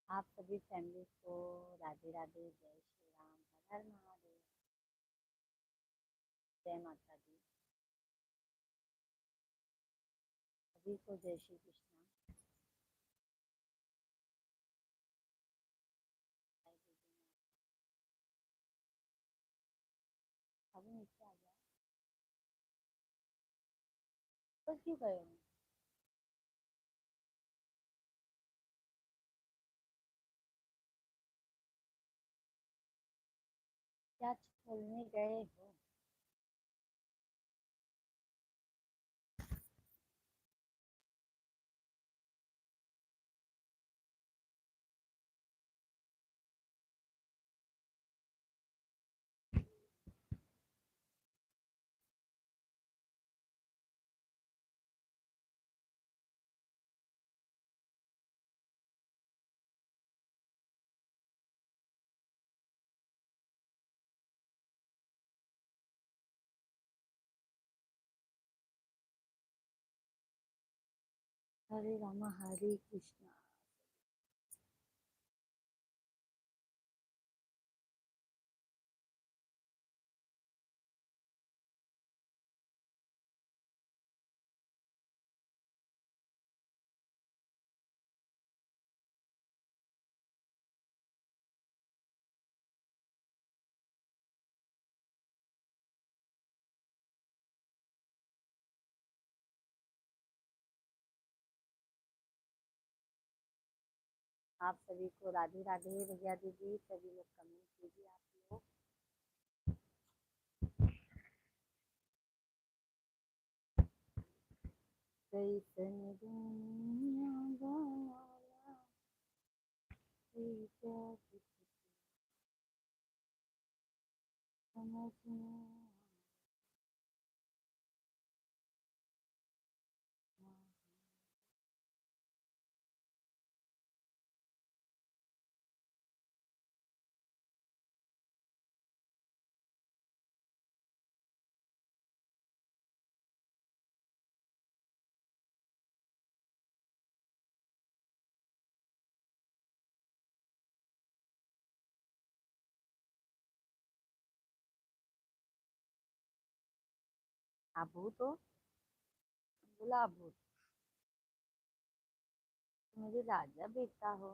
आप सभी फैमिली को राधे राधे, जय श्री राम, हर हर महादेव, जय माता दी। सभी को जय श्री कृष्णा। अभी नीचे आ जाओ। तो क्यों गए हो? क्या छोड़ने गए हो? हरे रामा हरे कृष्णा। आप सभी को राधे राधे। भैया दीदी सभी लोग कमेंट कीजिए। आप लोग कैसन दुनिया बनाया, ये क्या कुछ समझ में आया। आप भूत हो? बोला आप भूत। मेरे राजा बेटा हो।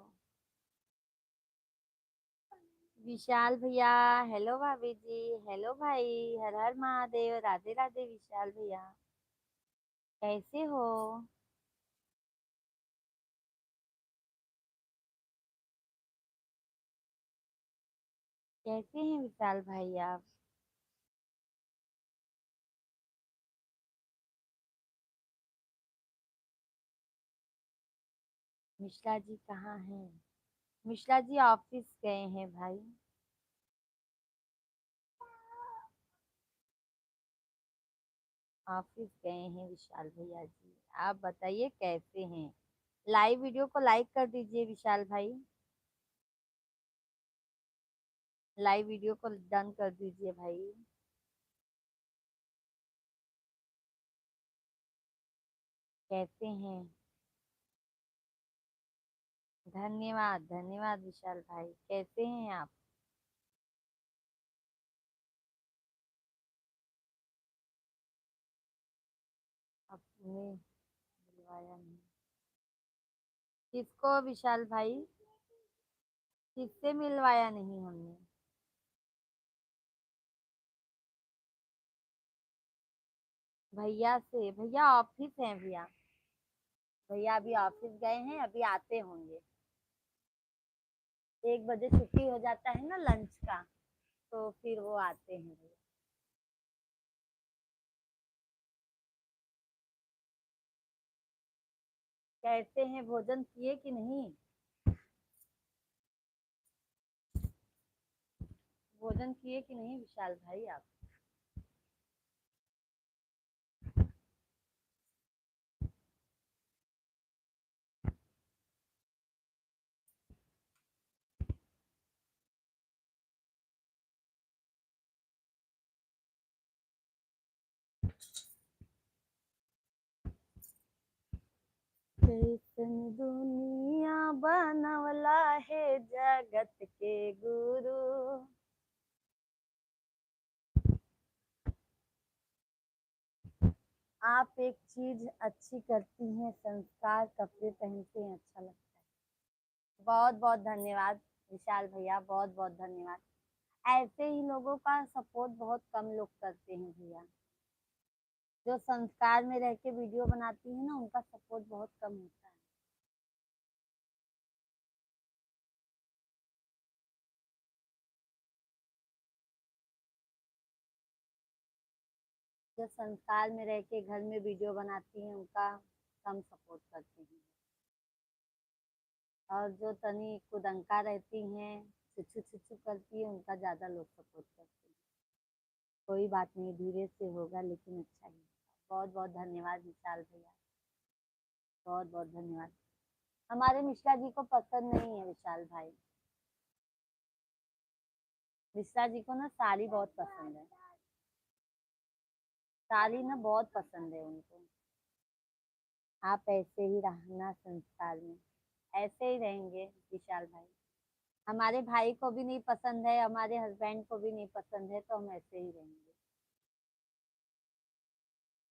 विशाल भैया, हेलो भाभी जी, हेलो भाई, हर हर महादेव, राधे राधे विशाल भैया, कैसे हो? कैसे हैं विशाल भाई आप? मिश्रा जी कहाँ हैं? मिश्रा जी ऑफिस गए हैं भाई। ऑफिस गए हैं विशाल भैया जी। आप बताइए कैसे हैं? लाइव वीडियो को लाइक कर दीजिए विशाल भाई। लाइव वीडियो को डन कर दीजिए भाई। कैसे हैं? धन्यवाद धन्यवाद विशाल भाई, कैसे हैं आप? आपने बुलवाया नहीं? किसको विशाल भाई? किससे मिलवाया नहीं हमने? भैया से? भैया ऑफिस हैं भैया। भैया अभी ऑफिस गए हैं, अभी आते होंगे। 1 बजे छुट्टी हो जाता है ना लंच का, तो फिर वो आते हैं भैया। कैसे हैं, भोजन किए कि नहीं? भोजन किए कि नहीं विशाल भाई आप? कैसन दुनिया बनवला है जगत के गुरु। आप एक चीज अच्छी करती हैं, संस्कार कपड़े पहनते हैं, अच्छा लगता है। बहुत बहुत धन्यवाद विशाल भैया, बहुत बहुत धन्यवाद। ऐसे ही लोगों का सपोर्ट बहुत कम लोग करते हैं भैया। जो संस्कार में रह के वीडियो बनाती है ना, उनका सपोर्ट बहुत कम होता है। जो संस्कार में रह के घर में वीडियो बनाती हैं, उनका कम सपोर्ट करते हैं। और जो तनी कुदंका रहती हैं, छुछू छुछू करती है, उनका ज्यादा लोग सपोर्ट करते हैं। कोई बात नहीं, धीरे से होगा, लेकिन अच्छा ही। बहुत बहुत धन्यवाद विशाल भैया, बहुत बहुत धन्यवाद। हमारे मिश्रा जी को पसंद नहीं है विशाल भाई। मिश्रा जी को ना साड़ी बहुत पसंद है। साड़ी ना बहुत पसंद है उनको। आप ऐसे ही रहना संस्कार में, ऐसे ही रहेंगे विशाल भाई। हमारे भाई को भी नहीं पसंद है, हमारे हस्बैंड को भी नहीं पसंद है, तो हम ऐसे ही रहेंगे।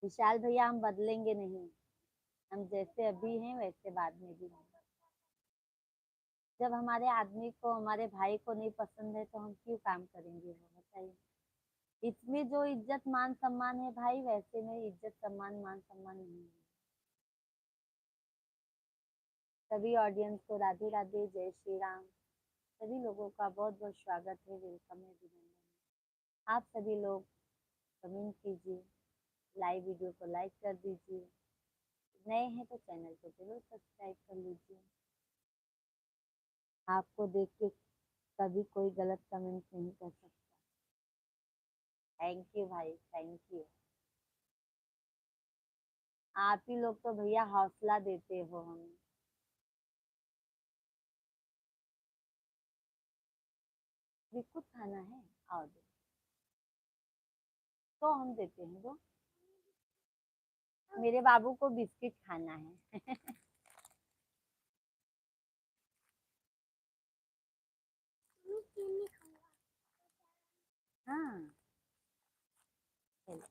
विशाल भैया हम बदलेंगे नहीं। हम जैसे अभी हैं वैसे बाद में भी हैं। जब हमारे आदमी को, हमारे भाई को नहीं पसंद है, तो हम क्यों काम करेंगे वो बताइए। इसमें जो इज्जत मान सम्मान है भाई, वैसे में इज्जत सम्मान मान सम्मान नहीं है। सभी ऑडियंस को राधे राधे, जय श्री राम। सभी लोगों का बहुत बहुत स्वागत है, वेलकम है, अभिनंदन। आप सभी लोग कमेंट कीजिए, लाइव वीडियो को लाइक कर दीजिए। नए हैं तो चैनल को जरूर सब्सक्राइब कर लीजिए। आपको देख के कभी कोई गलत कमेंट नहीं कर सकता। थैंक यू भाई, थैंक यू। आप ही लोग तो भैया हौसला देते हो हमें। बिस्कुट खाना है, आओ दो। तो हम देते हैं दो। मेरे बाबू को बिस्किट खाना है। हाँ, चलो,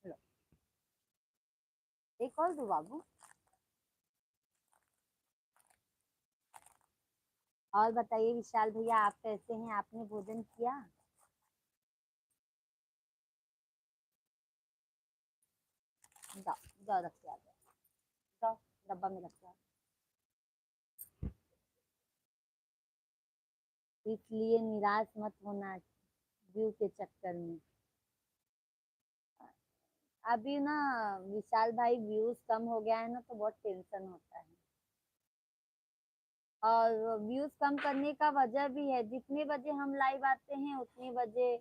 लो। एक और दो बाबू। और बताइए विशाल भैया, आप कैसे हैं? आपने भोजन किया? जाओ, जाओ रख के आ जाओ। जाओ, डब्बा में रख के आ जाओ। इसलिए निराश मत होना व्यू के चक्कर में। अभी ना विशाल भाई, व्यूज कम हो गया है ना, तो बहुत टेंशन होता है। और व्यूज कम करने का वजह भी है, जितने बजे हम लाइव आते हैं उतने बजे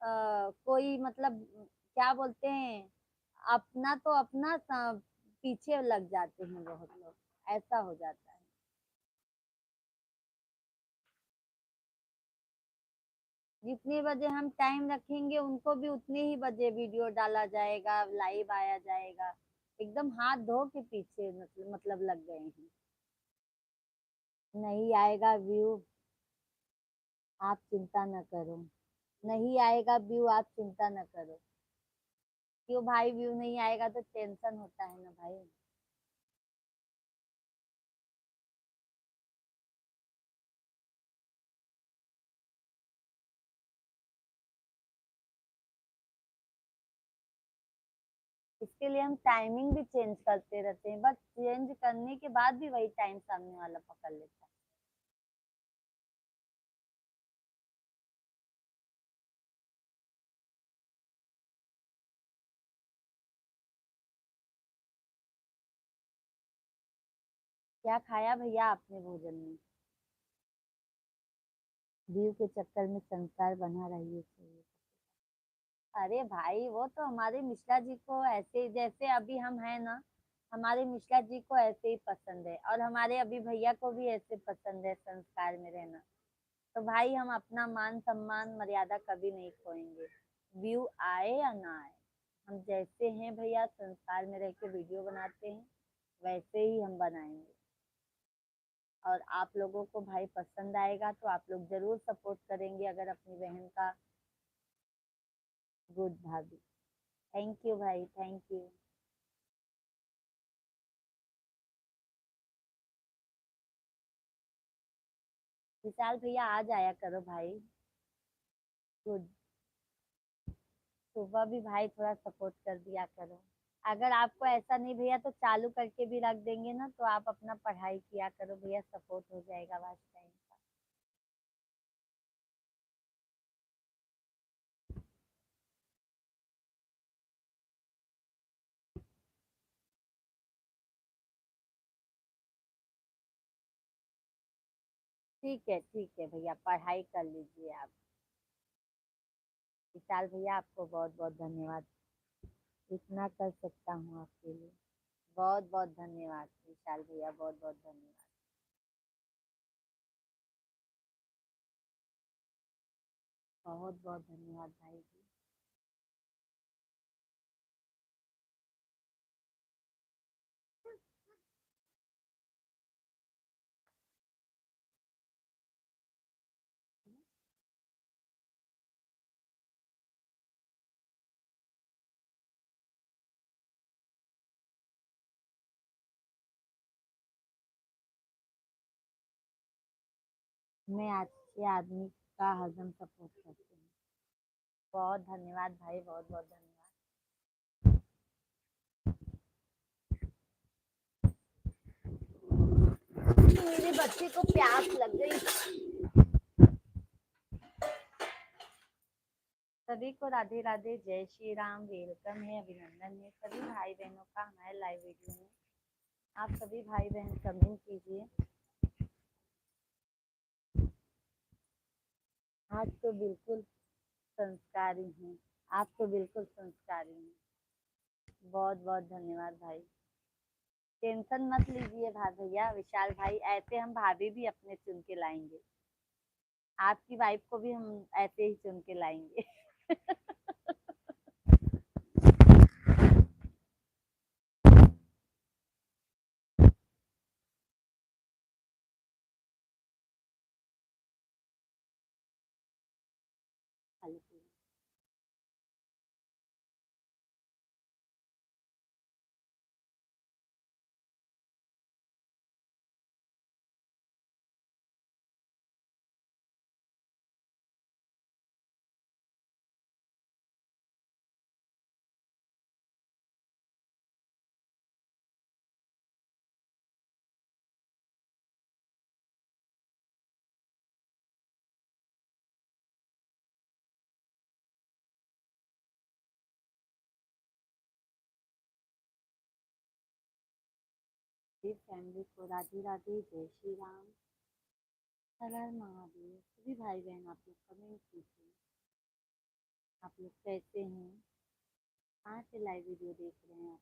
कोई मतलब क्या बोलते हैं, अपना तो अपना पीछे लग जाते हैं बहुत लोग। ऐसा हो जाता है। जितने बजे हम टाइम रखेंगे, उनको भी उतने ही बजे वीडियो डाला जाएगा, लाइव आया जाएगा। एकदम हाथ धो के पीछे मतलब लग गए हैं। नहीं आएगा व्यू, आप चिंता न करो। नहीं आएगा व्यू, आप चिंता न करो। क्यों भाई, व्यू नहीं आएगा तो टेंशन होता है ना भाई। इसके लिए हम टाइमिंग भी चेंज करते रहते हैं, बस चेंज करने के बाद भी वही टाइम सामने वाला पकड़ लेता है। क्या खाया भैया आपने भोजन में? व्यू के चक्कर में संसार बना रही है। अरे भाई, वो तो हमारे मिश्रा जी को ऐसे, जैसे अभी हम हैं ना, हमारे मिश्रा जी को ऐसे ही पसंद है, और हमारे अभी भैया को भी ऐसे पसंद है संस्कार में रहना। तो भाई हम अपना मान सम्मान मर्यादा कभी नहीं खोएंगे। व्यू आए या ना आए, हम जैसे हैं भैया, संस्कार में रह के वीडियो बनाते हैं, वैसे ही हम बनाएंगे। और आप लोगों को भाई पसंद आएगा तो आप लोग जरूर सपोर्ट करेंगे अगर अपनी बहन का। गुड भाभी। थैंक यू भाई, थैंक यू। विशाल भैया आ जाया करो भाई। गुड। सुबह भी भाई थोड़ा सपोर्ट कर दिया करो। अगर आपको ऐसा नहीं भैया तो चालू करके भी रख देंगे ना, तो आप अपना पढ़ाई किया करो भैया, सपोर्ट हो जाएगा वाच टाइम का। ठीक है भैया, पढ़ाई कर लीजिए आप। विशाल भैया आपको बहुत बहुत धन्यवाद। इतना कर सकता हूँ आपके लिए। बहुत बहुत धन्यवाद विशाल भैया, बहुत बहुत धन्यवाद। बहुत बहुत धन्यवाद भाई जी। मैं अच्छे आदमी का हजम सपोर्ट करती हूँ। बहुत धन्यवाद भाई, बहुत बहुत धन्यवाद। मेरे बच्चे को प्यास लग गई। सभी को राधे राधे, जय श्री राम, वेलकम है, अभिनंदन है सभी भाई बहनों का हमारे लाइव वीडियो में। आप सभी भाई बहन कमेंट कीजिए। आज तो बिल्कुल संस्कारी हैं। आप तो बिल्कुल संस्कारी हैं। बहुत बहुत धन्यवाद भाई। टेंशन मत लीजिए भाई भैया, विशाल भाई ऐसे हम भाभी भी अपने चुन के लाएंगे। आपकी वाइफ को भी हम ऐसे ही चुन के लाएंगे। फैमिली को राधे राधे, जय श्री राम, हर हर महादेव। सभी भाई बहन आप लोग कमेंट कीजिए। आप लोग कैसे हैं? कहाँ से लाइव वीडियो देख रहे हैं आप?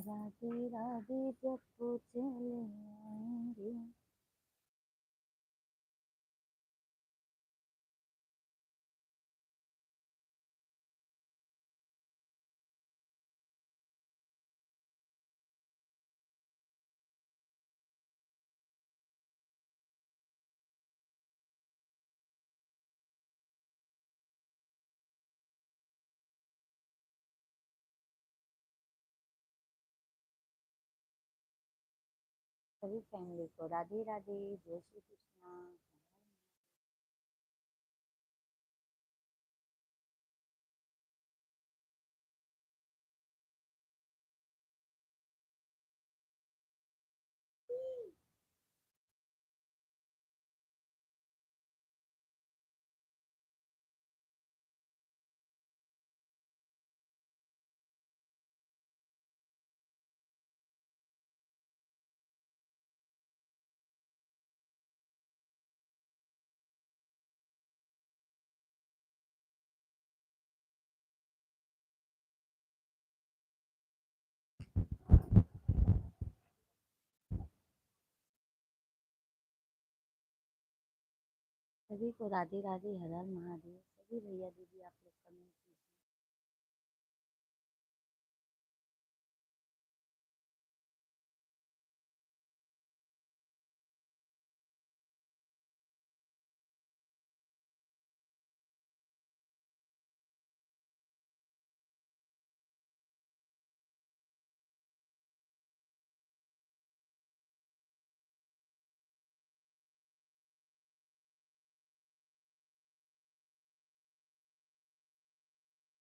राधे राधे जब वो चले आएंगे। सभी फैमिली को राधे राधे, जय श्री कृष्णा। सभी को राधे राधे, हर हर महादेव। सभी भैया दीदी आप लोग कमेंट कीजिए।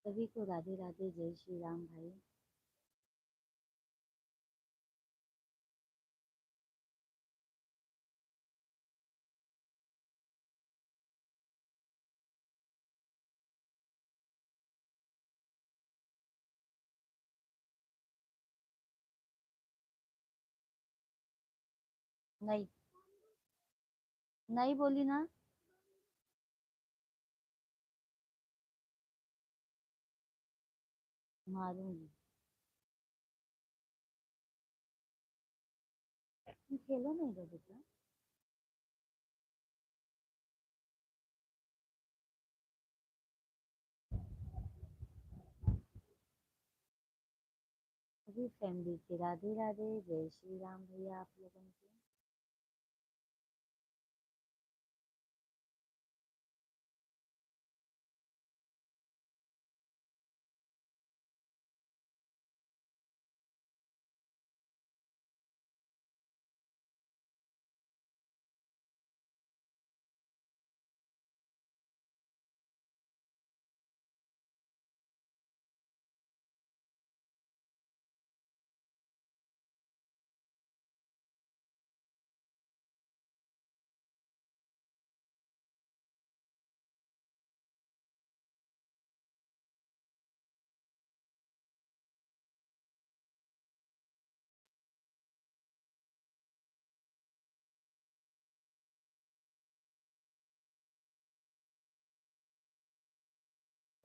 सभी को राधे राधे, जय श्री राम भाई। नहीं, नहीं बोली ना। मारूंगी। तुम खेलो नहीं दो बेटा। सभी फैमिली के राधे राधे, जय श्री राम भैया आप लोगों की।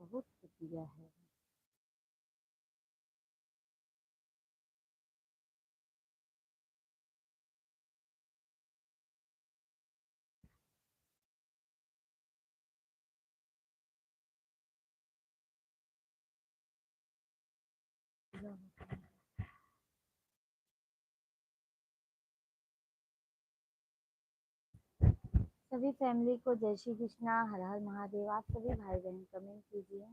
बहुत शुक्रिया है। सभी फैमिली को जय श्री कृष्णा, हर हर महादेव। आप सभी भाई बहन कमेंट कीजिए।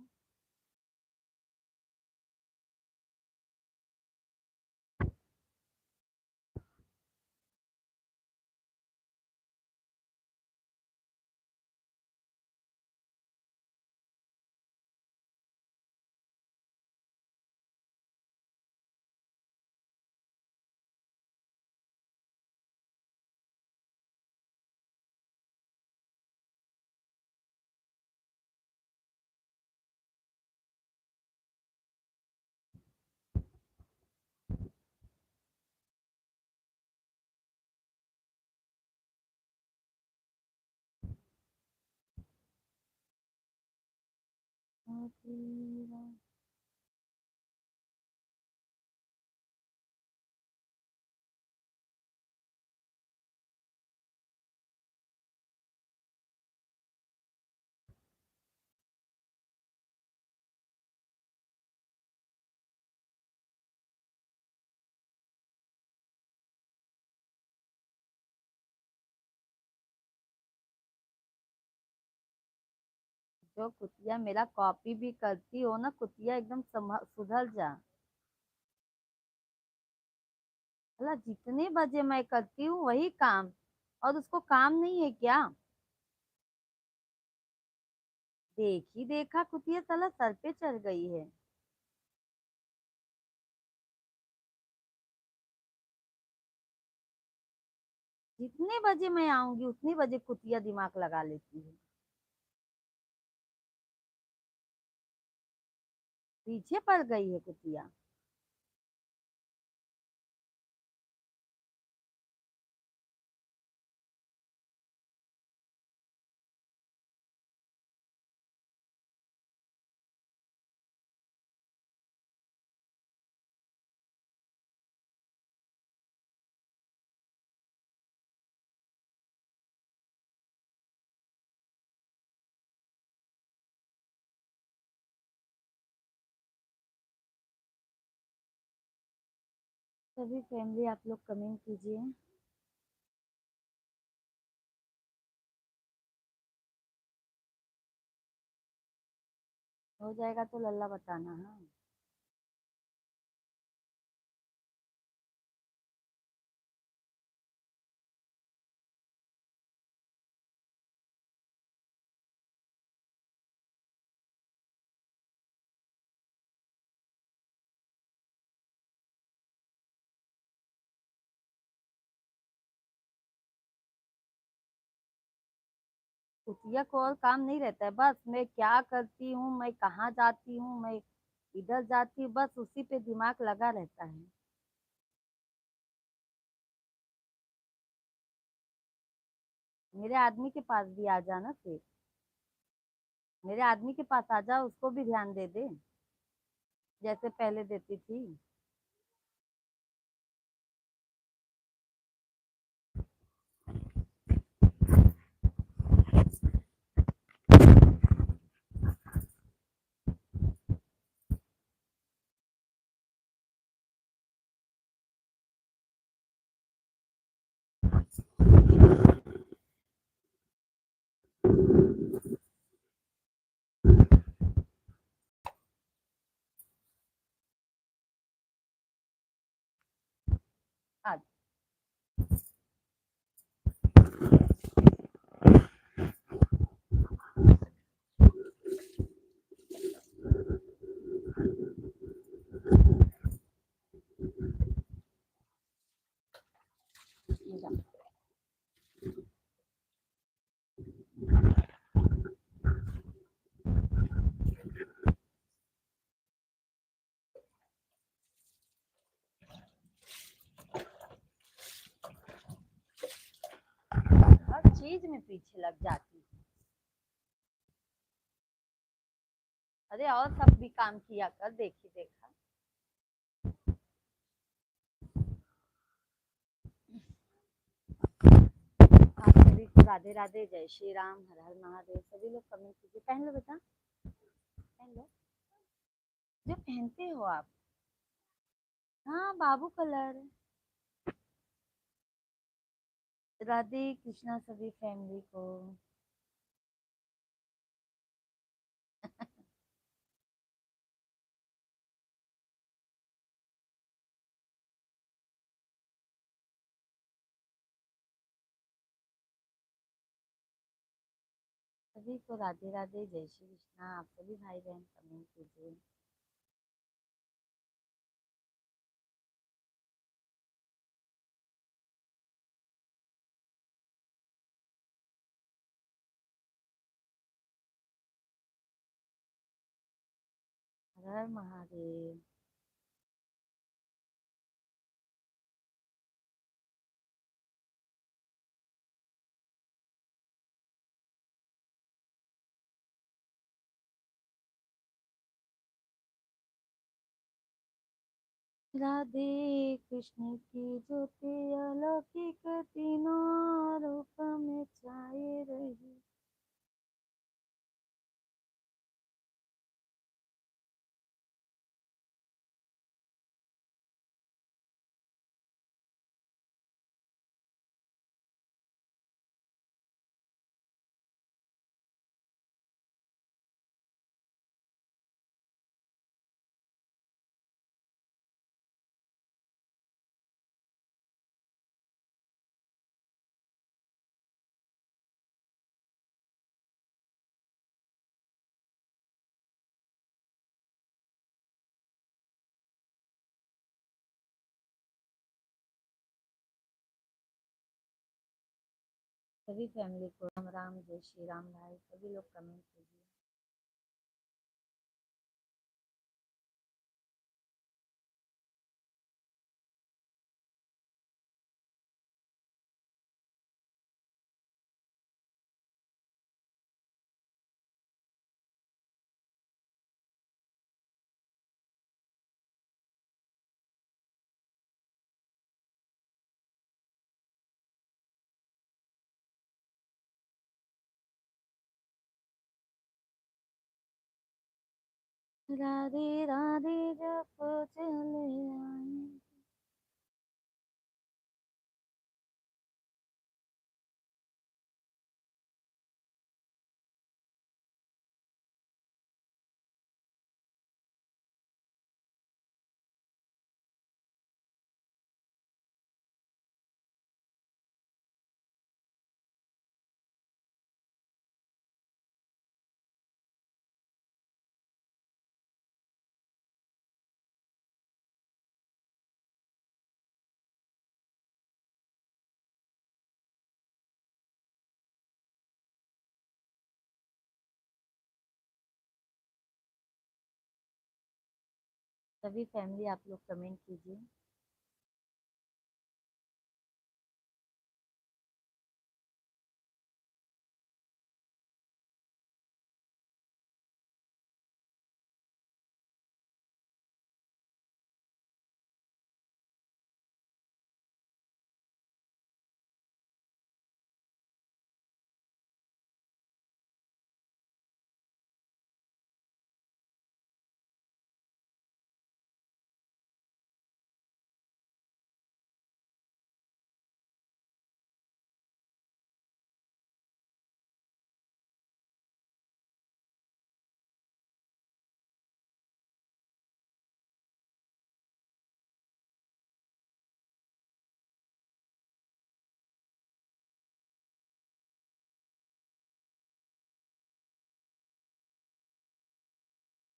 जो कुतिया मेरा कॉपी भी करती हो ना कुतिया, एकदम सुधर जा। अला जितने बजे मैं करती हूँ वही काम, और उसको काम नहीं है क्या? देखी देखा कुतिया साला सर पे चढ़ गई है। जितने बजे मैं आऊंगी उतने बजे कुतिया दिमाग लगा लेती है। पीछे पड़ गई है कुतिया। सभी फैमिली आप लोग कमेंट कीजिए। हो जाएगा तो लल्ला बताना। हाँ, कुतिया को और काम नहीं रहता है, बस मैं क्या करती हूँ, मैं कहाँ जाती हूँ, मैं इधर जाती हूँ, बस उसी पे दिमाग लगा रहता है। मेरे आदमी के पास भी आ जाना फिर। मेरे आदमी के पास आ जा, उसको भी ध्यान दे दे जैसे पहले देती थी। आज जा। हर चीज में पीछे लग जाती। अरे और सब भी काम किया कर, देखी देखा। आप सभी को राधे राधे, जय श्री राम, हर हर महादेव। सभी लोग कमेंट कीजिए। पहन लो बेटा, पहन लो जो पहनते हो आप। हाँ, बाबू कलर। राधे कृष्णा सभी फैमिली को। सभी को राधे राधे, जय श्री कृष्णा। आप सभी भाई बहन कमेंट कीजिए। हर हर महादेव। राधे कृष्ण की ज्योति अलौकिक तीनों रूप में छाए रही। सभी फैमिली को राम राम, जय श्री राम भाई। सभी लोग कमेंट कीजिए। राधे राधे जप चले आए। सभी फैमिली आप लोग कमेंट कीजिए।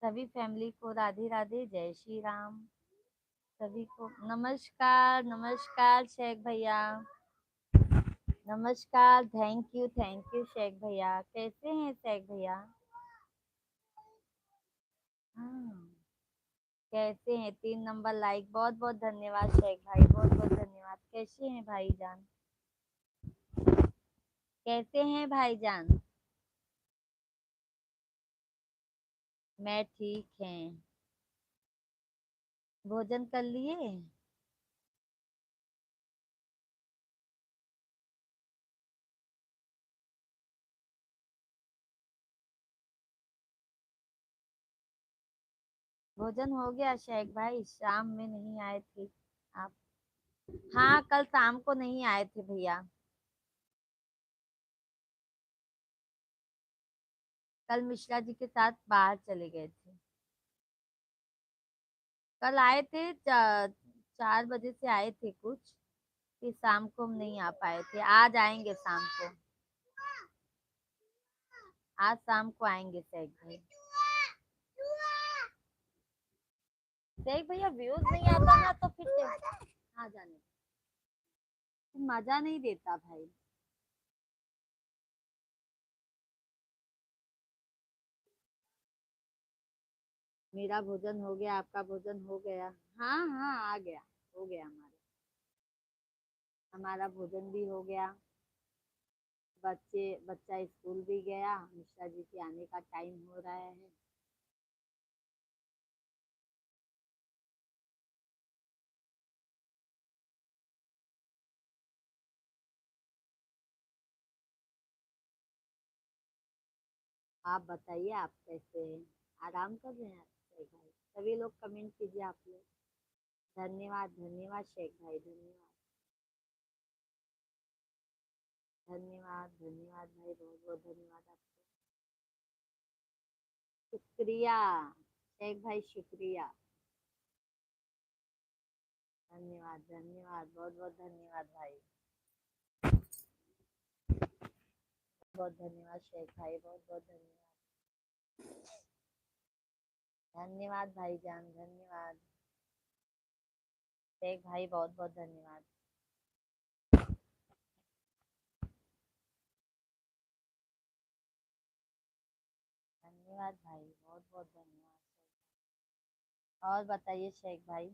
सभी फैमिली को राधे राधे, जय श्री राम। सभी को नमस्कार, नमस्कार शेख भैया। नमस्कार, थैंक यू शेख भैया। कैसे हैं शेख भैया? हाँ, कैसे हैं? 3 नंबर लाइक, बहुत बहुत धन्यवाद शेख भाई, बहुत बहुत धन्यवाद। कैसे हैं भाईजान? कैसे हैं भाईजान? मैं ठीक है। भोजन कर लिए? भोजन हो गया शेख भाई? शाम में नहीं आए थे आप? हाँ, कल शाम को नहीं आए थे भैया। कल मिश्रा जी के साथ बाहर चले गए थे। कल आए थे 4 बजे से आए थे कुछ, फिर शाम को हम नहीं आ पाए थे। आज आएंगे शाम को। आज शाम को आएंगे शेख भाई। शेख भैया व्यूज नहीं आता ना तो फिर हाँ जाने मजा नहीं देता भाई। मेरा भोजन हो गया, आपका भोजन हो गया? हाँ हाँ, आ गया, हो गया। हमारा भोजन भी हो गया। बच्चा स्कूल भी गया। मिश्रा जी के आने का टाइम हो रहा है। आप बताइए, आप कैसे हैं? आराम कर रहे हैं आप शेख भाई? सभी लोग कमेंट कीजिए आप लोग। धन्यवाद, धन्यवाद शेख भाई, धन्यवाद। धन्यवाद, धन्यवाद भाई, बहुत बहुत धन्यवाद आपको। शुक्रिया शेख भाई, शुक्रिया। धन्यवाद, धन्यवाद, बहुत बहुत धन्यवाद भाई। बहुत धन्यवाद शेख भाई, बहुत बहुत धन्यवाद। धन्यवाद भाईजान, धन्यवाद। शेख भाई बहुत बहुत धन्यवाद। धन्यवाद भाई, बहुत बहुत धन्यवाद। और बताइए शेख भाई।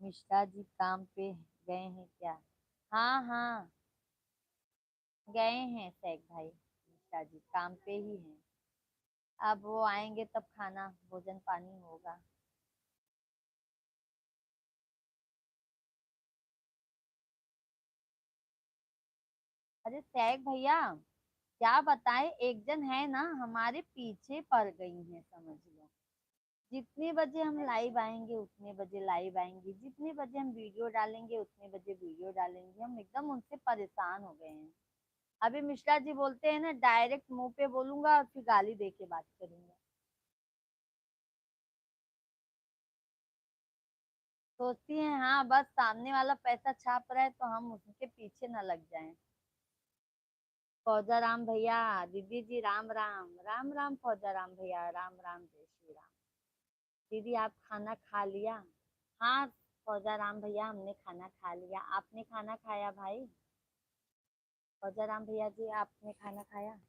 मिश्रा जी काम पे गए हैं क्या? हाँ हाँ, गए हैं शेख भाई, मिश्रा जी काम पे ही हैं। अब वो आएंगे तब खाना भोजन पानी होगा। अरे शेख भैया, क्या बताएं, एक जन है ना हमारे पीछे पड़ गई हैं, समझ लो। जितने बजे हम लाइव आएंगे उतने बजे लाइव आएंगे, जितने बजे हम वीडियो डालेंगे उतने बजे वीडियो डालेंगे, हम एकदम उनसे परेशान हो गए हैं। अभी मिश्रा जी बोलते हैं ना, डायरेक्ट मुंह पे बोलूंगा और फिर गाली दे के बात करूंगा। सोचती हैं हाँ बस सामने वाला पैसा छाप रहा है तो हम उसके पीछे न लग जाएं। फौजा राम भैया, दीदी जी राम राम। राम राम फौजा राम भैया, राम राम, जय श्री राम। दीदी आप खाना खा लिया? हाँ फौजा राम भैया, हमने खाना खा लिया। आपने खाना खाया भाई? फौजा राम भैया जी, आपने खाना खाया?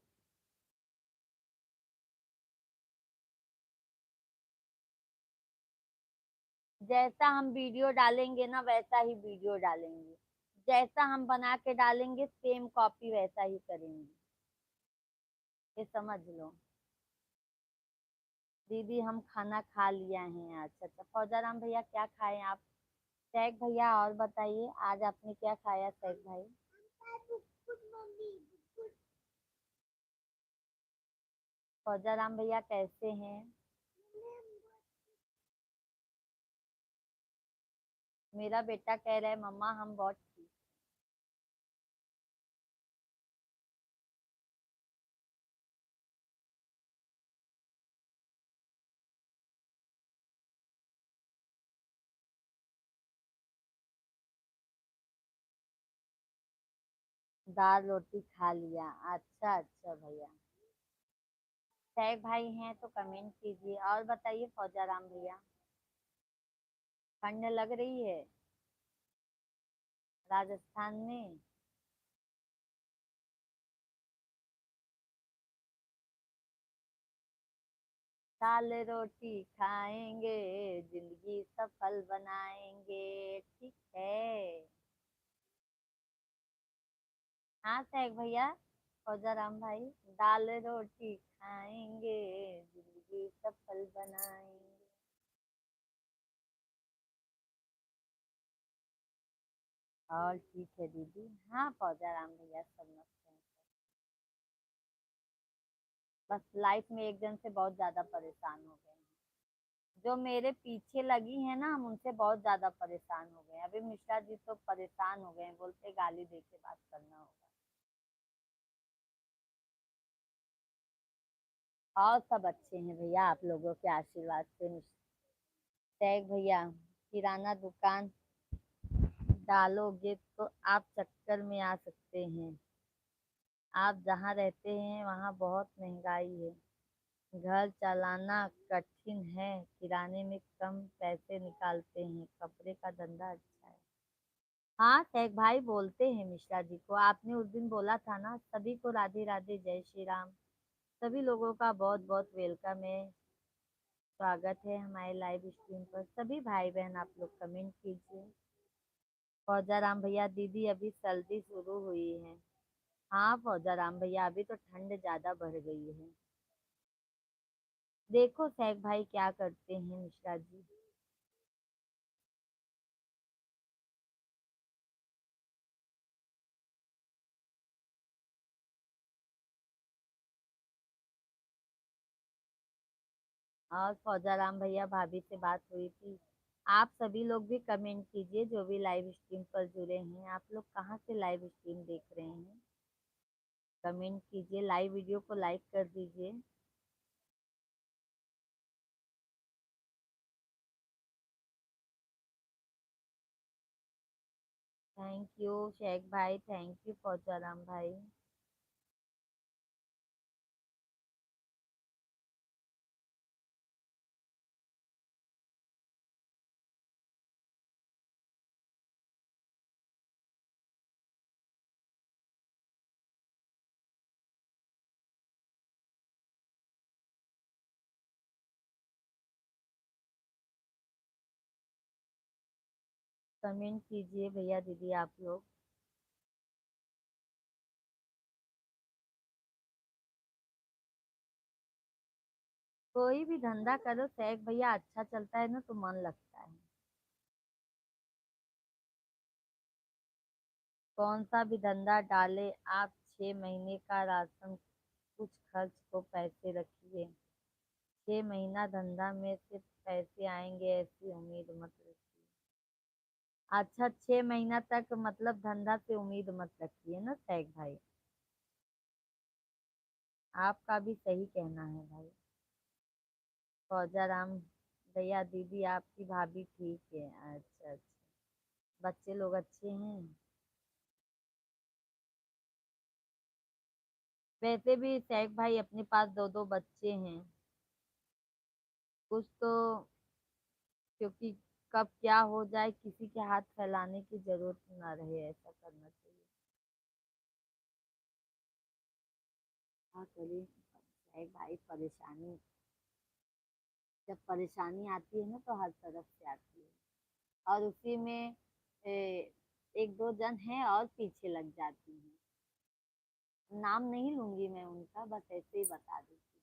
जैसा हम वीडियो डालेंगे ना वैसा ही वीडियो डालेंगे, जैसा हम बना के डालेंगे सेम कॉपी वैसा ही करेंगे, ये समझ लो। दीदी हम खाना खा लिया है। अच्छा अच्छा फौजा राम भैया, क्या खाए आप? शेख भैया और बताइए, आज आपने क्या खाया शेख भाई? फौजा राम भैया कैसे हैं? मेरा बेटा कह रहा है मम्मा हम बहुत ठीक। दाल रोटी खा लिया, अच्छा अच्छा भैया। शेख भाई हैं तो कमेंट कीजिए। और बताइए फौजा राम भैया, ठंड लग रही है राजस्थान में? दाल रोटी खाएंगे, जिंदगी सफल बनाएंगे, ठीक है। हाँ शेख भैया, फौजा राम भाई, दाल रोटी खाएंगे, जिंदगी सफल बनाएंगे। और ठीक है दीदी, हाँ फौजा राम भैया सब मस्त हैं। बस लाइफ में एक जन से बहुत ज्यादा परेशान हो गए हैं। जो मेरे पीछे लगी है ना, हम उनसे बहुत ज्यादा परेशान हो गए हैं। अभी मिश्रा जी तो परेशान हो गए हैं, बोलते गाली दे के बात करना होगा। और सब अच्छे हैं भैया, आप लोगों के आशीर्वाद से। शेख भैया, किराना दुकान डालोगे तो आप चक्कर में आ सकते हैं। आप जहाँ रहते हैं वहाँ बहुत महंगाई है, घर चलाना कठिन है, किराने में कम पैसे निकालते हैं, कपड़े का धंधा अच्छा है। हाँ शेख भाई बोलते हैं मिश्रा जी को, आपने उस दिन बोला था ना, सभी को राधे राधे, जय श्री राम। सभी लोगों का बहुत बहुत वेलकम है, स्वागत है हमारे लाइव स्ट्रीम पर। सभी भाई बहन आप लोग कमेंट कीजिए। फौजा राम भैया, दीदी अभी सर्दी शुरू हुई है। हाँ फौजा राम भैया, अभी तो ठंड ज्यादा बढ़ गई है। देखो शेख भाई क्या करते हैं मिश्रा जी। और फौजा राम भैया, भाभी से बात हुई थी? आप सभी लोग भी कमेंट कीजिए, जो भी लाइव स्ट्रीम पर जुड़े हैं। आप लोग कहाँ से लाइव स्ट्रीम देख रहे हैं? कमेंट कीजिए, लाइव वीडियो को लाइक कर दीजिए। थैंक यू शेख भाई, थैंक यू फौजा राम भाई। कमेंट कीजिए भैया दीदी आप लोग। कोई भी धंधा करो सैक भैया, अच्छा चलता है ना तो मन लगता है। कौन सा भी धंधा डाले आप, 6 महीने का राशन, कुछ खर्च को पैसे रखिए। 6 महीना धंधा में सिर्फ पैसे आएंगे ऐसी उम्मीद मत रखिए। अच्छा, 6 महीना तक मतलब धंधा से उम्मीद मत रखिए ना सैक भाई। आपका भी सही कहना है भाई। फौजा राम भैया दीदी आपकी भाभी ठीक है। अच्छा अच्छा, बच्चे लोग अच्छे हैं। वैसे भी सैक भाई अपने पास दो दो बच्चे हैं। कुछ तो, क्योंकि कब क्या हो जाए किसी के हाथ फैलाने की जरूरत ना रहे, ऐसा करना चाहिए। हाँ करिए। सैक भाई परेशानी, जब परेशानी आती है ना तो हर तरफ से आती है, और उसी में एक दो जन हैं और पीछे लग जाती हैं। नाम नहीं लूंगी मैं उनका, बस ऐसे ही बता देती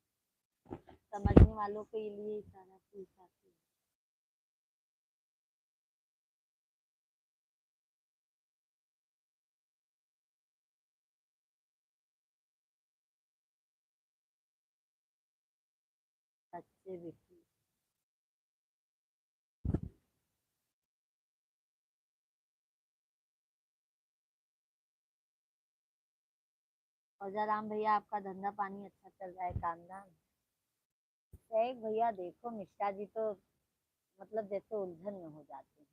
हूँ, समझने वालों के लिए इशारा की जाती है। बच्चे भी ठीक। और जयराम भैया आपका धंधा पानी अच्छा चल रहा है, कामधाम? एक भैया देखो मिश्रा जी तो मतलब जैसे उलझन में हो जाते हैं।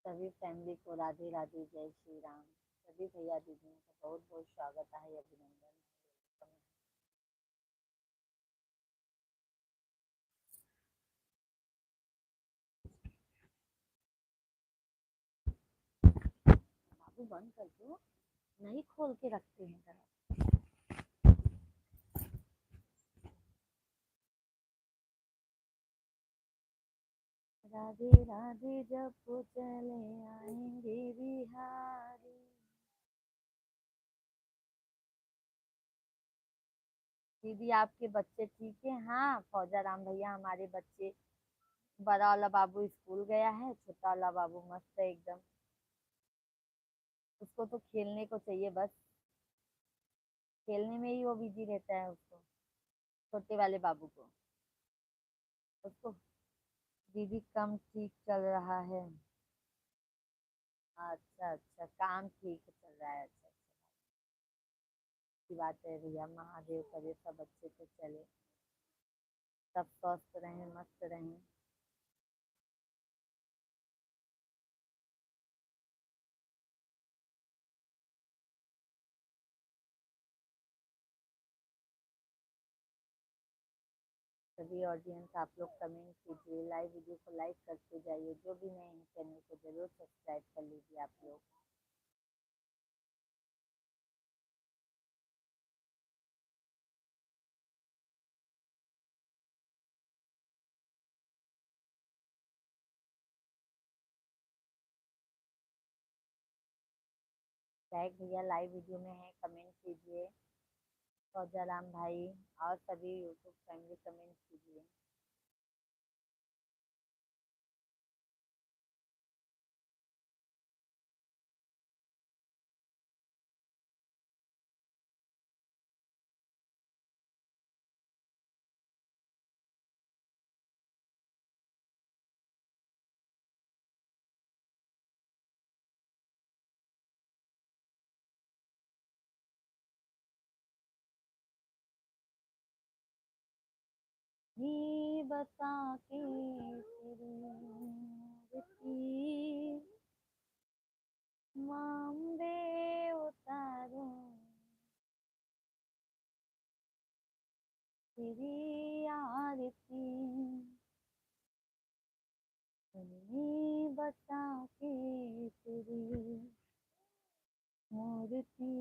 सभी फैमिली को राधे राधे, जय श्री राम। सभी भैया दीदियों का बहुत बहुत स्वागत है, अभिनंदन। बाबू बंद कर दो, नहीं खोल के रखते हैं जरा। राधे राधे जब वो चले आएंगे बिहारी। दीदी आपके बच्चे ठीक है? हाँ फौजा राम भैया हमारे बच्चे, बड़ा वाला बाबू स्कूल गया है, छोटा वाला बाबू मस्त है एकदम। उसको तो खेलने को चाहिए बस, खेलने में ही वो बिजी रहता है उसको, छोटे वाले बाबू को। उसको दीदी कम ठीक चल रहा है। अच्छा अच्छा, काम ठीक चल रहा है, अच्छा अच्छा। की बात है भैया, महादेव करे सब अच्छे से चले, सब स्वस्थ रहें मस्त रहें। सभी ऑडियंस आप लोग कमेंट कीजिए, लाइव वीडियो को लाइक करते जाइए, जो भी नए हैं चैनल को जरूर सब्सक्राइब कर लीजिए आप लोग। लाइक भैया लाइव वीडियो में है, कमेंट कीजिए। फौजाराम भाई और सभी यूट्यूब फैमिली कमेंट कीजिए। ही बता के तेरी मूर्ति मांबे उतारूं, तेरी आरती, बसा के तेरी मूर्ति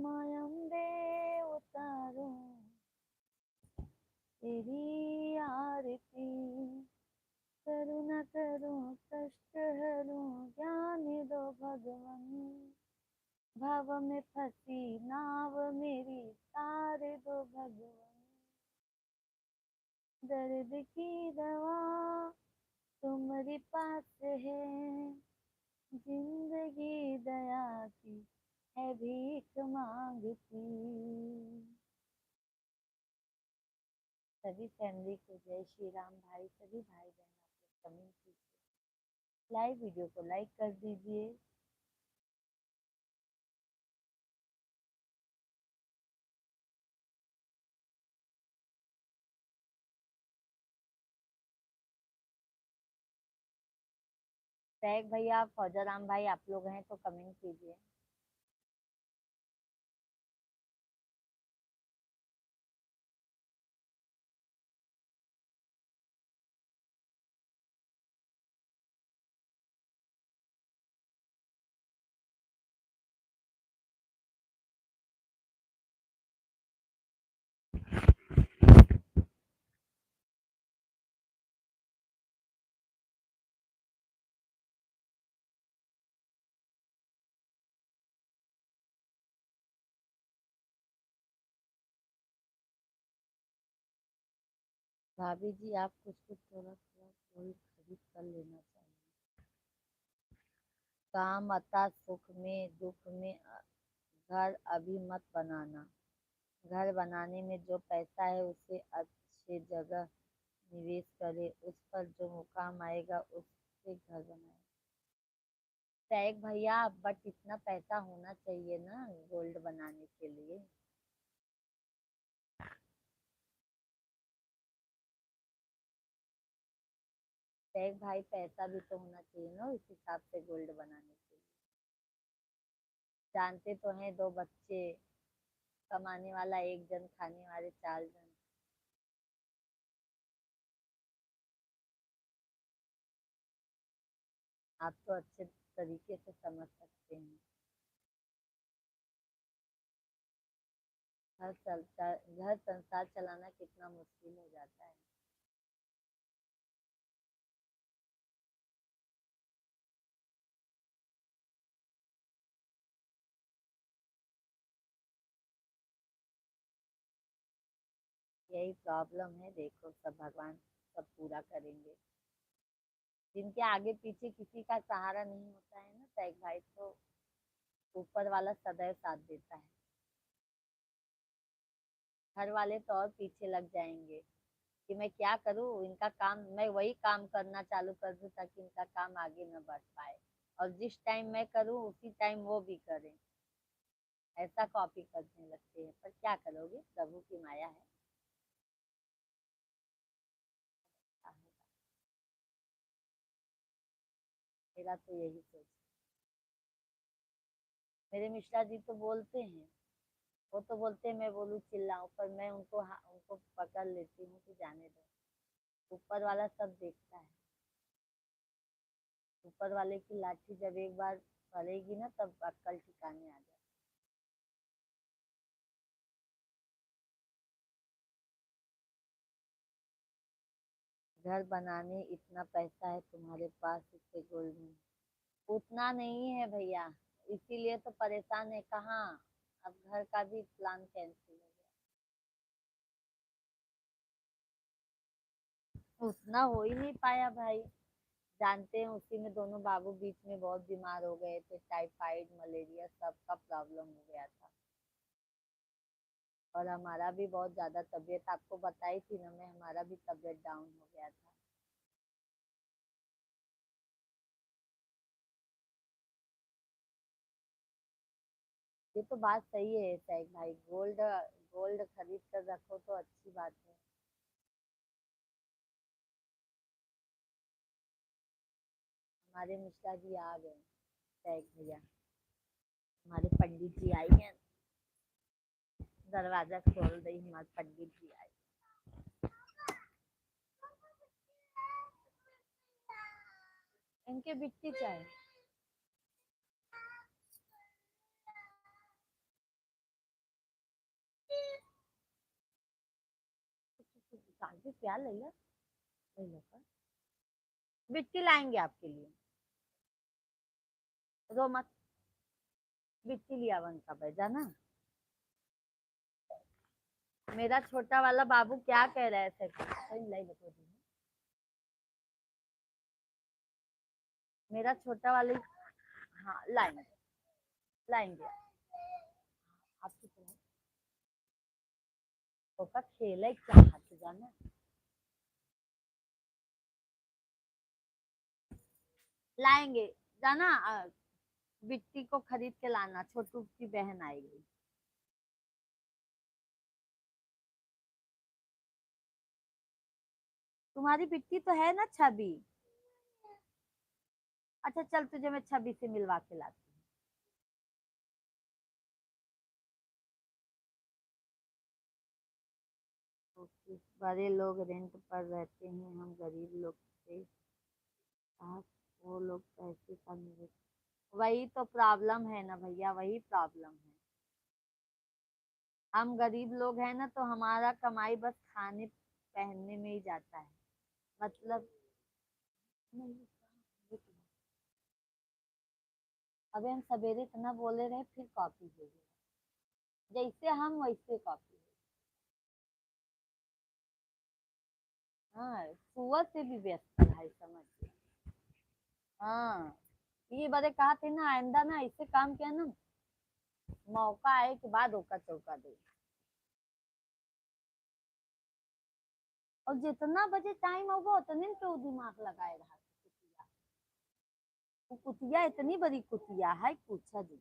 मायम्बे उतारो तेरी आरती करुणा करो कष्ट हरो ज्ञान दो भगवान भाव में फंसी नाव मेरी तार दो भगवान दर्द की दवा तुम्हारे पास है जिंदगी दया की है भीख मांगती। सभी फैमिली को जय श्री राम। भाई सभी भाई बहन आप लोग कमेंट कीजिए, लाइव वीडियो को लाइक कर दीजिए। टैग भैया फौजाराम भाई आप लोग हैं तो कमेंट कीजिए। भाभी जी आप कुछ कुछ थोड़ा थोड़ा गोल्ड खरीद कर लेना चाहिए। काम आता सुख में दुख में घर अभी मत बनाना। घर बनाने में जो पैसा है उसे अच्छे जगह निवेश करे, उस पर जो मुकाम आएगा उससे घर बनाए। टैग भैया बट इतना पैसा होना चाहिए ना गोल्ड बनाने के लिए। टैग भाई पैसा भी तो होना चाहिए ना उस हिसाब से गोल्ड बनाने के लिए। जानते तो हैं दो बच्चे, कमाने वाला एक जन, खाने वाले चार जन। आप तो अच्छे तरीके से समझ सकते हैं। घर संसार चलाना कितना मुश्किल हो जाता है। यही प्रॉब्लम है, देखो सब भगवान सब पूरा करेंगे। जिनके आगे पीछे किसी का सहारा नहीं होता है ना टैग भाई, तो ऊपर वाला सदैव साथ देता है। घर वाले तो और पीछे लग जाएंगे कि मैं क्या करूं, इनका काम, मैं वही काम करना चालू कर दूं ताकि इनका काम आगे न बढ़ पाए, और जिस टाइम मैं करूं उसी टाइम वो भी करें। ऐसा कॉपी करने लगते हैं, पर क्या करोगे, प्रभु की माया है। मेरा तो यही सोच। मेरे मिश्रा जी तो बोलते हैं, वो तो बोलते हैं मैं बोलूं चिल्लाऊं, पर मैं उनको पकड़ लेती हूँ कि जाने दो, ऊपर वाला सब देखता है। ऊपर वाले की लाठी जब एक बार पड़ेगी ना तब अक्ल ठिकाने आ जाए। घर बनाने इतना पैसा है तुम्हारे पास, इससे गोल्ड में उतना नहीं है भैया, इसीलिए तो परेशान है। कहाँ, अब घर का भी प्लान कैंसिल हो गया, उतना हो ही नहीं पाया भाई। जानते हैं उसी में दोनों बाबू बीच में बहुत बीमार हो गए थे, टाइफाइड मलेरिया सबका प्रॉब्लम हो गया था। और हमारा भी बहुत ज्यादा तबीयत, आपको बताई थी ना मैं, हमारा भी तबीयत डाउन हो गया था। ये तो बात सही है सैग भाई, गोल्ड गोल्ड खरीद कर रखो तो अच्छी बात है। हमारे मिश्रा जी आ गए, सैग भैया, हमारे पंडित जी आई हैं। दरवाजा खोल रही, हमारे पंडित जी आए। इनके बिट्टी चाहिए। कागजी प्याज ले लो, ले लो का। बिट्टी लाएंगे आपके लिए, रो मत। बिट्टी लिया वन का भेजा ना। मेरा छोटा वाला बाबू क्या कह रहा है सर, सही लाई बता दी। मेरा छोटा वाले, हाँ लाएंगे, लाएंगे आपकी तरह। तो खेल है क्या हाथ जाना। लाएंगे, जाना बिट्टी को खरीद के लाना, छोटू की बहन आएगी। तुम्हारी बिट्टी तो है ना छवि। अच्छा चल, तुझे मैं छवि से मिलवा के लाती हूँ। तो बड़े लोग रेंट पर रहते हैं, हम गरीब लोग से साथ, वो लोग पैसे का निवेश। वही तो प्रॉब्लम है ना भैया, वही प्रॉब्लम है। हम गरीब लोग हैं ना, तो हमारा कमाई बस खाने पहनने में ही जाता है। मतलब नहीं। अबे हम सवेरे इतना बोले रहे, फिर कॉपी हो गई। जैसे हम वैसे कॉपी। हाँ, सुअर से भी व्यस्त है, समझ गया। हाँ, ये बारे कहा थे ना, आइंदा ना ऐसे काम किया ना, मौका आए के बाद ओका चौका दे। और जितना बजे टाइम होगा उतने तो दिमाग लगाए रहा कुतिया। वो कुतिया इतनी बड़ी कुतिया है, पूछा जी।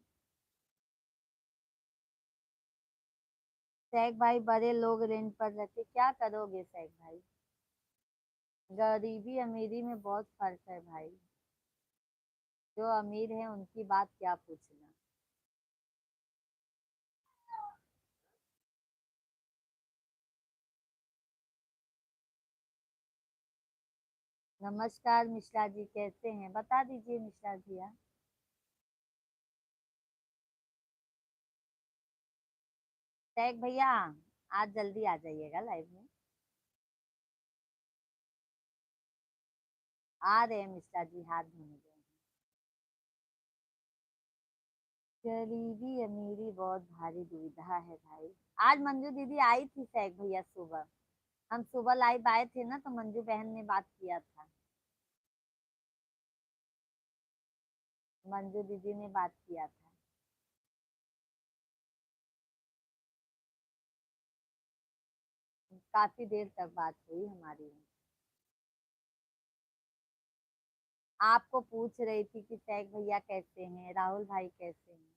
शेख भाई, बड़े लोग रेंट पर रहते, क्या करोगे शेख भाई। गरीबी अमीरी में बहुत फर्क है भाई। जो अमीर है उनकी बात क्या पूछना। नमस्कार मिश्रा जी, कैसे हैं, बता दीजिए मिश्रा जी आप। शेख भैया, आज जल्दी आ जाइएगा लाइव में। आ रहे हैं मिश्रा जी, हाथ धोने गए। गरीबी अमीरी बहुत भारी दुविधा है भाई। आज मंजू दीदी आई थी शेख भैया सुबह। हम सुबह लाइव आए थे ना, तो मंजू बहन ने बात किया था। मंजू दीदी ने बात किया था। काफी देर तक बात हुई हमारी। आपको पूछ रही थी कि शेख भैया कैसे हैं, राहुल भाई कैसे हैं।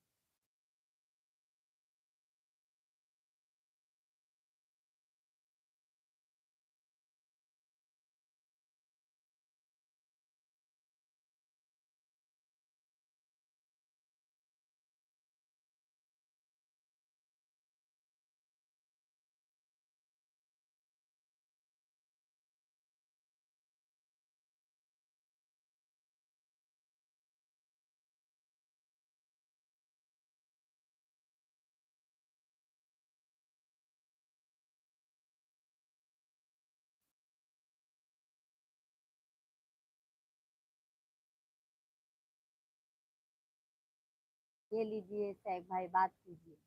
ये लीजिए शेख भाई, बात कीजिए।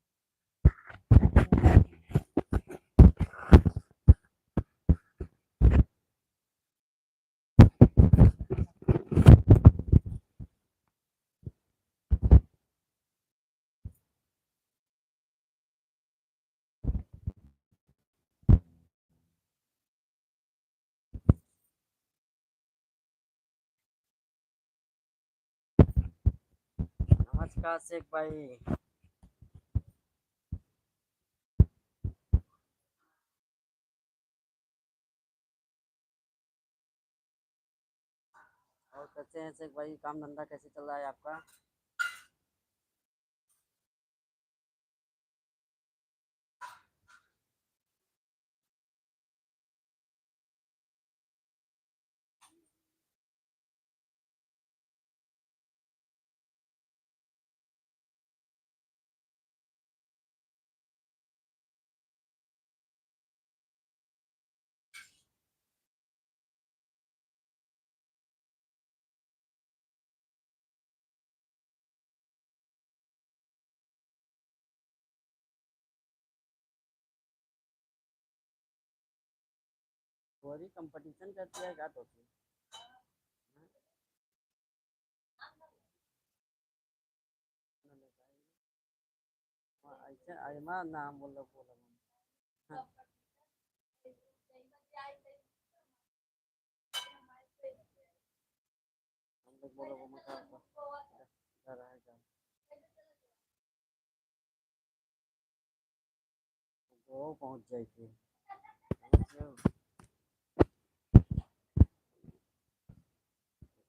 नमस्कार शेख भाई। और कैसे हैं शेख भाई, काम धंधा कैसे चल रहा है आपका। वही कंपटीशन करती है क्या तो फिर ऐसे अजमा नाम बोलो बोलो हाँ, हम लोग बोलो वो मतलब इधर आएगा वो पहुंच जाए थे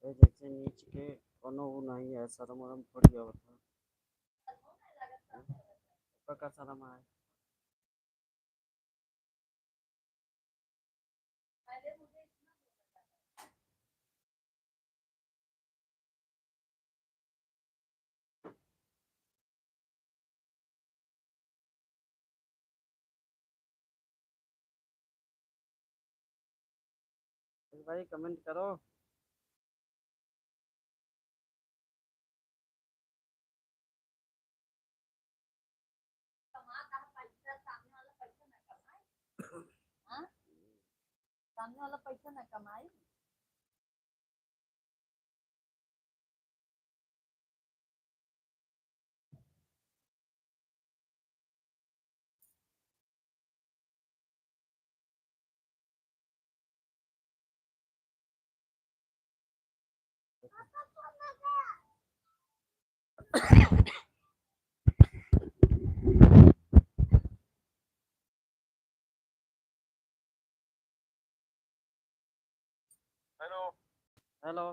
जैसे नीच के कोनो वो नहीं है शर्म वरम थोड़ी होता का शर्म है भाई कमेंट करो हाँ? सामने वाला पैसा ना कमाई। हेलो हेलो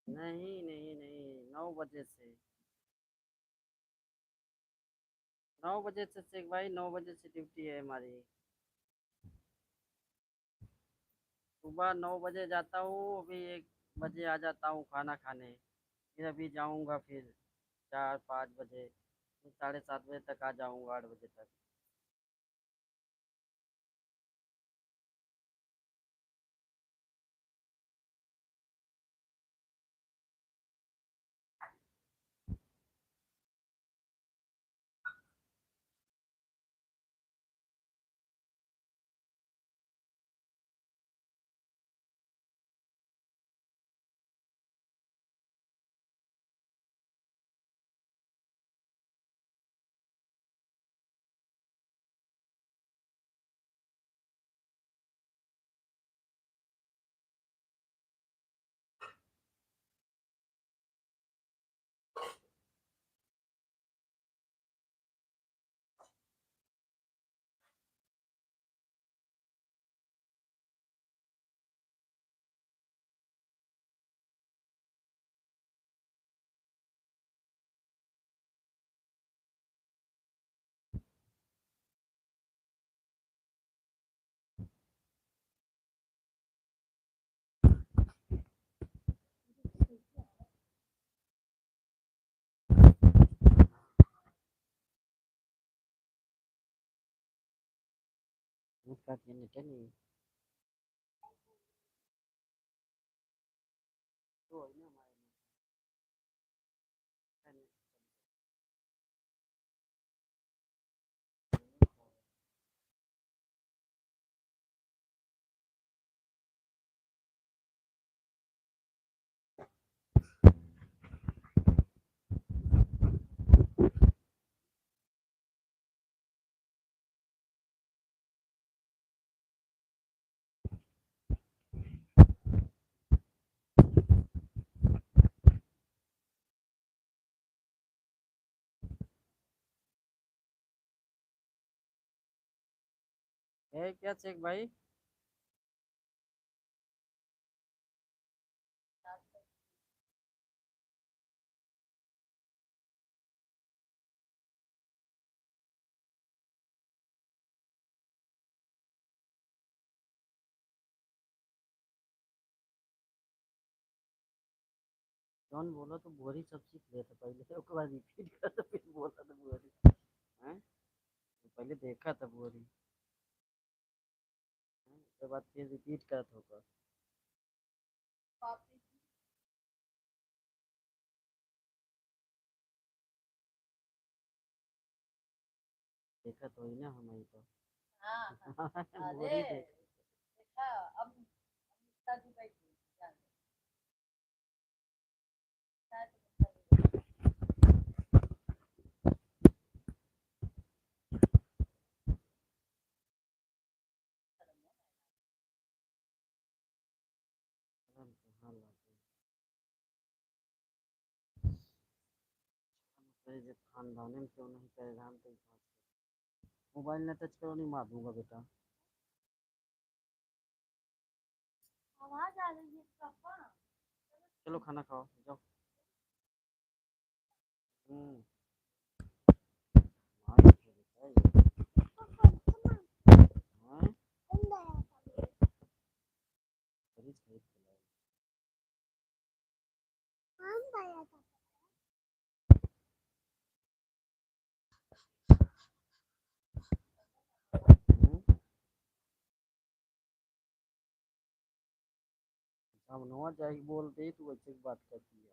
नहीं नहीं नहीं 9 बजे से 9 बजे से शेख भाई 9 बजे से ड्यूटी है हमारी सुबह 9 बजे जाता हूँ अभी 1 बजे आ जाता हूँ खाना खाने फिर अभी जाऊँगा फिर 4-5 बजे फिर 7:30 बजे तक आ जाऊँगा 8 बजे तक उसका नहीं तो है ना हमारे है क्या चेक भाई? जौन बोला तो बोरी सब सीख लेता पहले, ओकर बाद रिपीट कर तो फिर बोला तो बोरी। हैं? तो पहले देखा था बोरी, हैं? उसके बाद फिर रिपीट करत होगा। देखा तो ही ना हम ही तो। हाँ बोरी अरे देख। देखा अब मिश्रा जी बैठी जान शायद मिश्रा जी कहाँ लाते? अरे जब खानदानी में क्यों नहीं करे हम तो मोबाइल ने टच करो नहीं मार दूंगा बेटा। आवाज आ रही है पापा चलो खाना खाओ जाओ। मार के बेटा ये। हाँ? खरीद खरीद के लाए। हम्म? अब नवा जाके बोलते ही तू अच्छी बात करती है।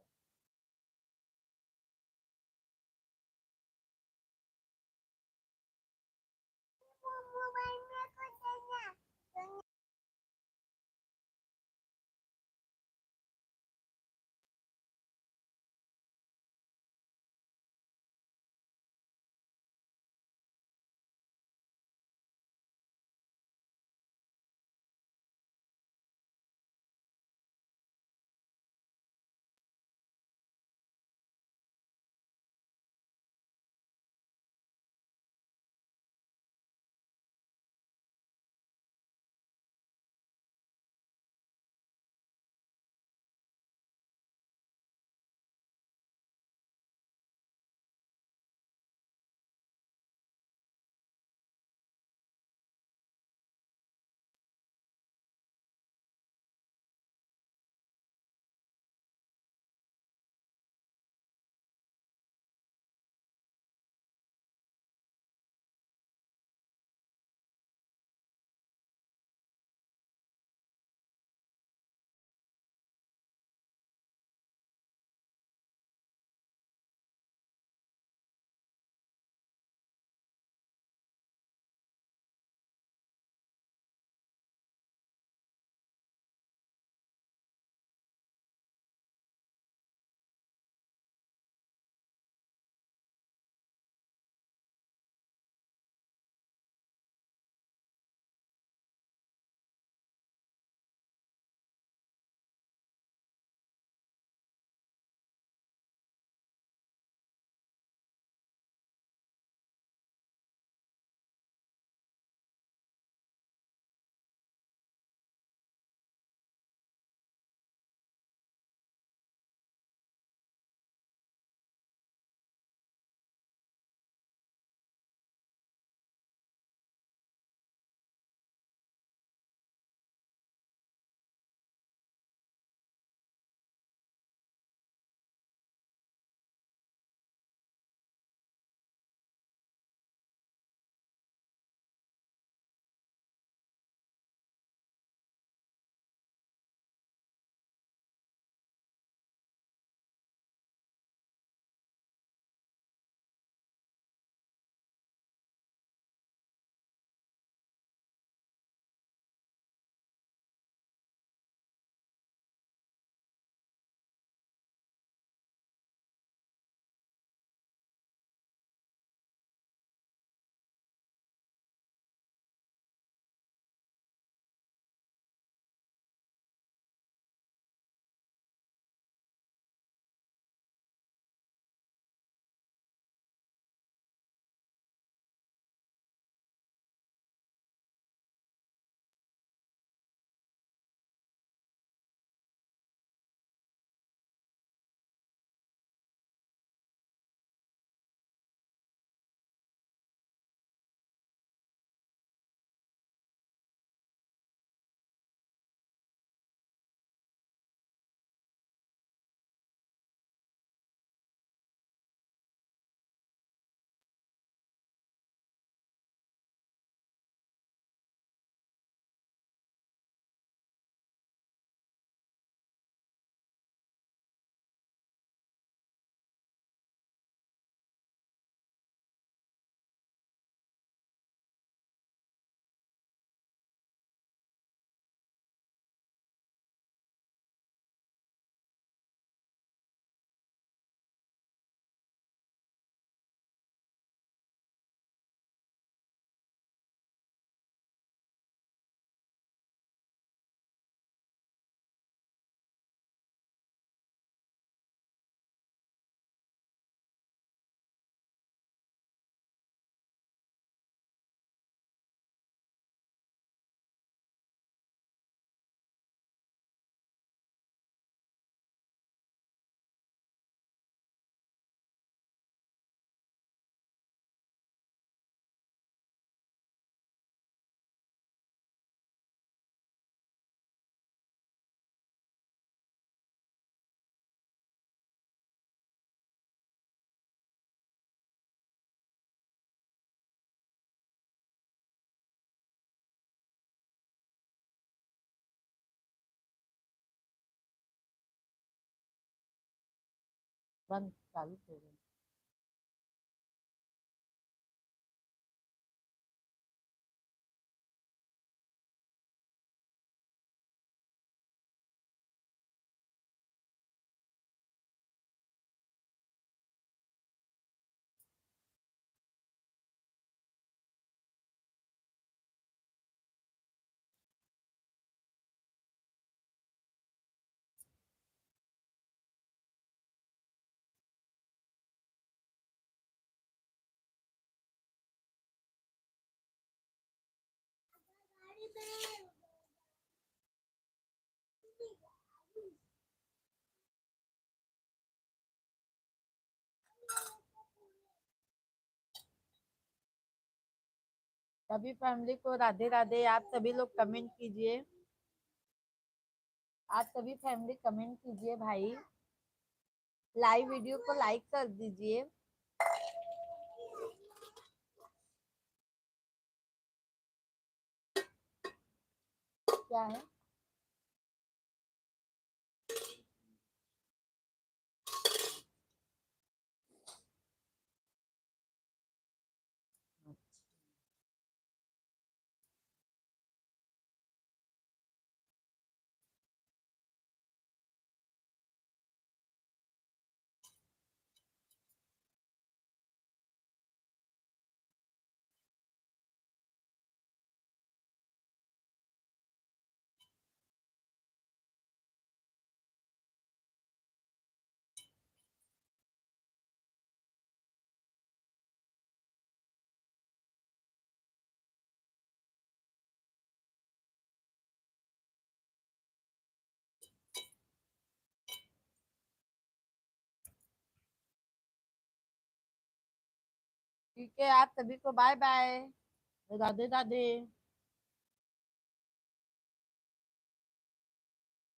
बंद चालू कर रहे हैं। सभी फैमिली को राधे राधे। आप सभी लोग कमेंट कीजिए, आप सभी फैमिली कमेंट कीजिए भाई, लाइव वीडियो को लाइक कर दीजिए। क्या है? ठीक है, आप सभी को बाय बाय, राधे राधे।